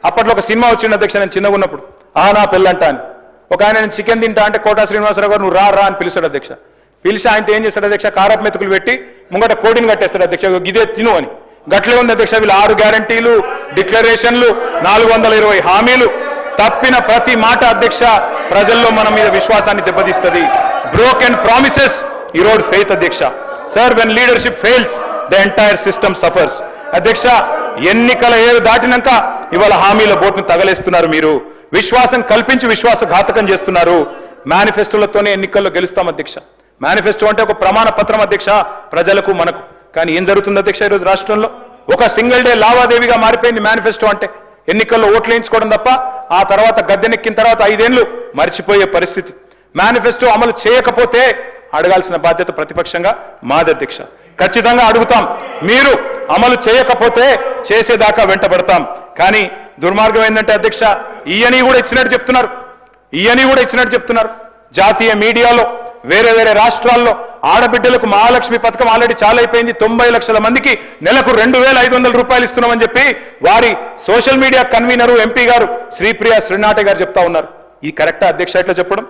అప్పట్లో ఒక సినిమా వచ్చింది అధ్యక్ష, నేను చిన్నగా ఉన్నప్పుడు, ఆ నా పెళ్ళంట అని. ఒక ఆయన నేను చికెన్ తింటా అంటే కోటా శ్రీనివాసరావు గారు నువ్వు రా రా అని పిలుస్తాడు అధ్యక్ష. పిలిచి ఆయనతో ఏం చేస్తాడు అధ్యక్ష, కారపు మెతుకులు పెట్టి ముంగట కోడిని కట్టేస్తాడు అధ్యక్ష, గిదే తిను అని. గట్లే ఉంది అధ్యక్ష, వీళ్ళు 6 గ్యారంటీలు, డిక్లరేషన్లు, 420 హామీలు, తప్పిన ప్రతి మాట అధ్యక్ష ప్రజల్లో మన మీద విశ్వాసాన్ని దెబ్బతీస్తుంది. బ్రోకెన్ ప్రామిసెస్ ఈరోడ్ ఫెయిత్ అధ్యక్ష. Sir, when leadership fails the entire system suffers. అధ్యక్ష, ఎన్నికల ఏడు దాటినాక ఇవాళ హామీల బోట్ను తగలేస్తున్నారు మీరు, విశ్వాసం కల్పించి విశ్వాసఘాతకం చేస్తున్నారు. మేనిఫెస్టోలతోనే ఎన్నికల్లో గెలుస్తాం అధ్యక్ష. మేనిఫెస్టో అంటే ఒక ప్రమాణ పత్రం అధ్యక్ష ప్రజలకు మనకు. కానీ ఏం జరుగుతుంది అధ్యక్ష ఈరోజు రాష్ట్రంలో? ఒక సింగిల్ డే లావాదేవీగా మారిపోయింది మేనిఫెస్టో అంటే. ఎన్నికల్లో ఓట్లు వేయించుకోవడం తప్ప ఆ తర్వాత గద్దెనెక్కిన తర్వాత 5 ఏళ్లు మర్చిపోయే పరిస్థితి. మేనిఫెస్టో అమలు చేయకపోతే అడగాల్సిన బాధ్యత ప్రతిపక్షంగా మాది అధ్యక్ష. ఖచ్చితంగా అడుగుతాం. మీరు అమలు చేయకపోతే చేసేదాకా వెంటబడతాం. కానీ దుర్మార్గం ఏంటంటే అధ్యక్ష, ఈయని కూడా ఇచ్చినట్టు చెప్తున్నారు. జాతీయ మీడియాలో వేరే వేరే రాష్ట్రాల్లో ఆడబిడ్డలకు మహాలక్ష్మి పథకం ఆల్రెడీ చాలా అయిపోయింది, 90 లక్షల మందికి నెలకు 2500 రూపాయలు ఇస్తున్నామని చెప్పి వారి సోషల్ మీడియా కన్వీనరు ఎంపీ గారు శ్రీప్రియ శ్రీనాటే గారు చెప్తా ఉన్నారు. ఈ కరెక్టా అధ్యక్ష ఇట్లా చెప్పడం?